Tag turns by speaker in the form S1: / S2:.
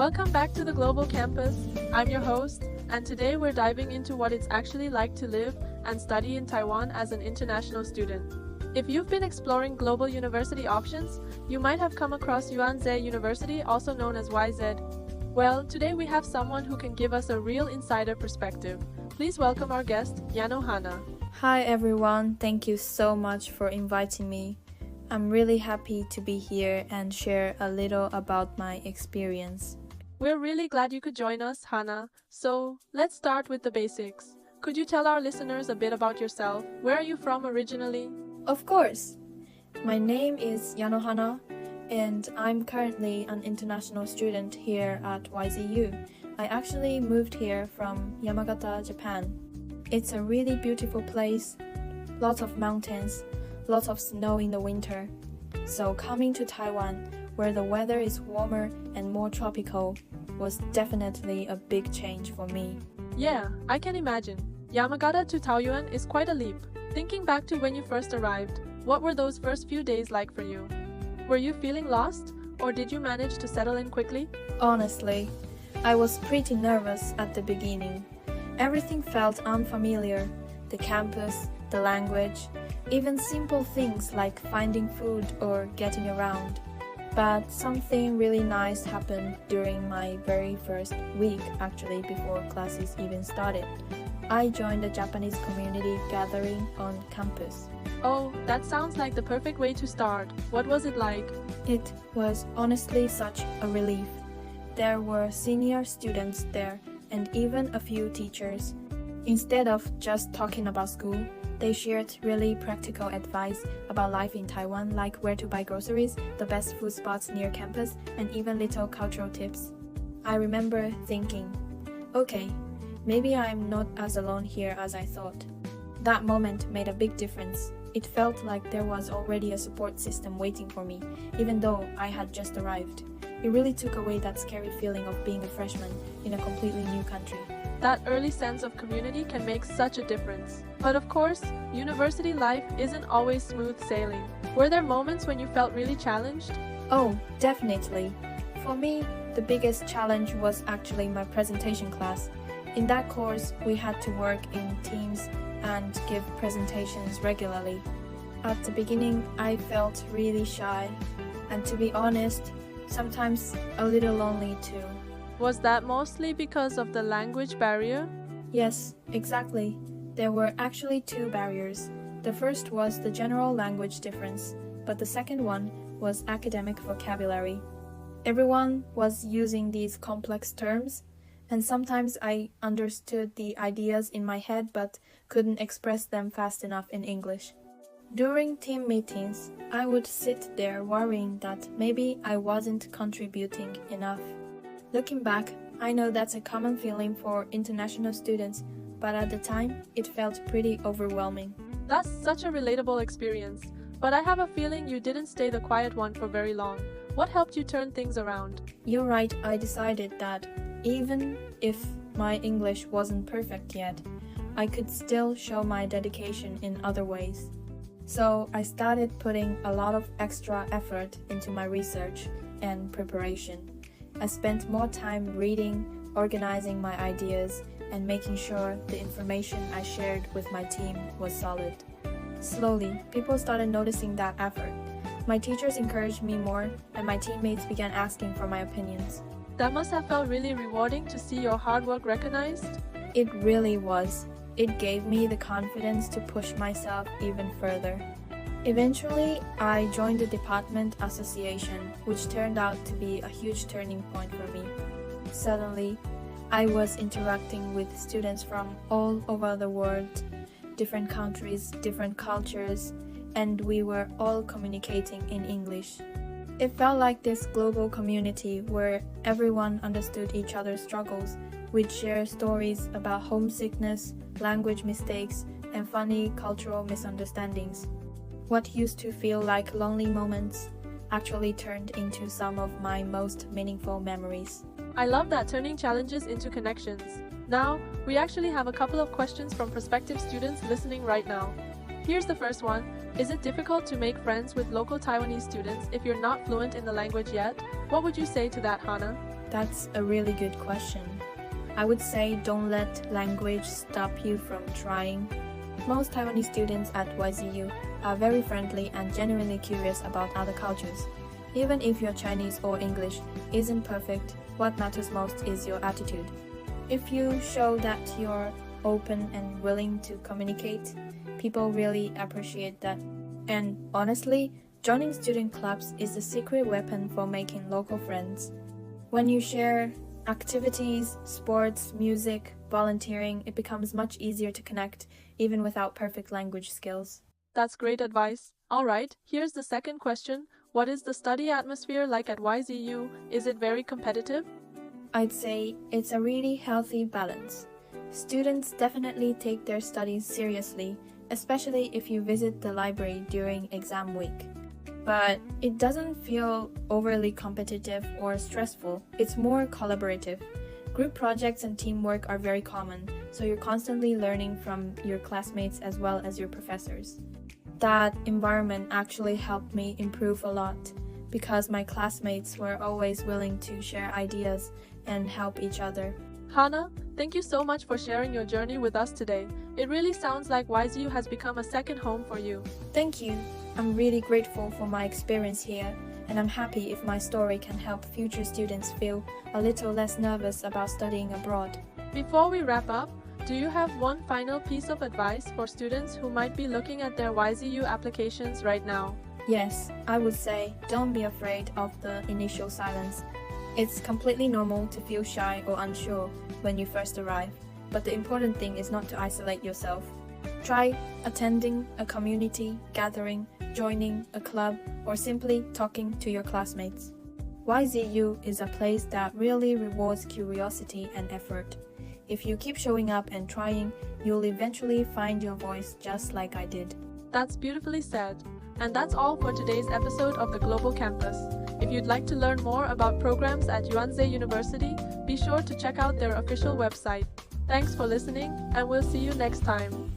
S1: Welcome back to the Global Campus. I'm your host, and today we're diving into what it's actually like to live and study in Taiwan as an international student. If you've been exploring global university options, you might have come across Yano University, also known as YZ. Well, today we have someone who can give us a real insider perspective. Please welcome our guest, Yano Hana.
S2: Hi everyone, thank you so much for inviting me. I'm really happy to be here and share a little about my experience.
S1: We're really glad you could join us, Hana. So, let's start with the basics. Could you tell our listeners a bit about yourself? Where are you from originally?
S2: Of course! My name is Yano Hana, and I'm currently an international student here at YZU. I actually moved here from Yamagata, Japan. It's a really beautiful place, lots of mountains, lots of snow in the winter. So coming to Taiwan, where the weather is warmer and more tropical, was definitely a big change for me.
S1: Yeah, I can imagine. Yamagata to Taoyuan is quite a leap. Thinking back to when you first arrived, what were those first few days like for you? Were you feeling lost, or did you manage to settle in quickly?
S2: Honestly, I was pretty nervous at the beginning. Everything felt unfamiliar. The campus, the language, even simple things like finding food or getting around. But something really nice happened during my very first week, actually before classes even started. I joined a Japanese community gathering on campus.
S1: Oh, that sounds like the perfect way to start. What was it like?
S2: It was honestly such a relief. There were senior students there and even a few teachers. Instead of just talking about school, they shared really practical advice about life in Taiwan, like where to buy groceries, the best food spots near campus, and even little cultural tips. I remember thinking, okay, maybe I'm not as alone here as I thought. That moment made a big difference. It felt like there was already a support system waiting for me, even though I had just arrived. It really took away that scary feeling of being a freshman in a completely new country.
S1: That early sense of community can make such a difference. But of course, university life isn't always smooth sailing. Were there moments when you felt really challenged?
S2: Oh, definitely. For me, the biggest challenge was actually my presentation class. In that course, we had to work in teams and give presentations regularly. At the beginning, I felt really shy, and to be honest, sometimes a little lonely too.
S1: Was that mostly because of the language barrier?
S2: Yes, exactly. There were actually two barriers. The first was the general language difference, but the second one was academic vocabulary. Everyone was using these complex terms, and sometimes I understood the ideas in my head but couldn't express them fast enough in English. During team meetings, I would sit there worrying that maybe I wasn't contributing enough. Looking back, I know that's a common feeling for international students, but at the time, it felt pretty overwhelming.
S1: That's such a relatable experience, but I have a feeling you didn't stay the quiet one for very long. What helped you turn things around?
S2: You're right, I decided that even if my English wasn't perfect yet, I could still show my dedication in other ways. So I started putting a lot of extra effort into my research and preparation. I spent more time reading, organizing my ideas, and making sure the information I shared with my team was solid. Slowly, people started noticing that effort. My teachers encouraged me more, and my teammates began asking for my opinions.
S1: That must have felt really rewarding to see your hard work recognized.
S2: It really was. It gave me the confidence to push myself even further. Eventually, I joined the department association, which turned out to be a huge turning point for me. Suddenly, I was interacting with students from all over the world, different countries, different cultures, and we were all communicating in English. It felt like this global community where everyone understood each other's struggles. We'd share stories about homesickness, language mistakes, and funny cultural misunderstandings. What used to feel like lonely moments actually turned into some of my most meaningful memories.
S1: I love that, turning challenges into connections. Now, we actually have a couple of questions from prospective students listening right now. Here's the first one. Is it difficult to make friends with local Taiwanese students if you're not fluent in the language yet? What would you say to that, Hana?
S2: That's a really good question. I would say don't let language stop you from trying. Most Taiwanese students at YZU are very friendly and genuinely curious about other cultures. Even if your Chinese or English isn't perfect, what matters most is your attitude. If you show that you're open and willing to communicate, people really appreciate that. And honestly, joining student clubs is the secret weapon for making local friends. When you share activities, sports, music, volunteering, it becomes much easier to connect, even without perfect language skills.
S1: That's great advice. Alright, here's the second question. What is the study atmosphere like at YZU? Is it very competitive?
S2: I'd say it's a really healthy balance. Students definitely take their studies seriously, especially if you visit the library during exam week. But it doesn't feel overly competitive or stressful. It's more collaborative. Group projects and teamwork are very common, so you're constantly learning from your classmates as well as your professors. That environment actually helped me improve a lot because my classmates were always willing to share ideas and help each other.
S1: Hana, thank you so much for sharing your journey with us today. It really sounds like YZU has become a second home for you.
S2: Thank you. I'm really grateful for my experience here, and I'm happy if my story can help future students feel a little less nervous about studying abroad.
S1: Before we wrap up, do you have one final piece of advice for students who might be looking at their YZU applications right now?
S2: Yes, I would say don't be afraid of the initial silence. It's completely normal to feel shy or unsure when you first arrive, but the important thing is not to isolate yourself. Try attending a community gathering, joining a club, or simply talking to your classmates. YZU is a place that really rewards curiosity and effort. If you keep showing up and trying, you'll eventually find your voice just like I did.
S1: That's beautifully said. And that's all for today's episode of the Global Campus. If you'd like to learn more about programs at Yano-jea University, be sure to check out their official website. Thanks for listening, and we'll see you next time.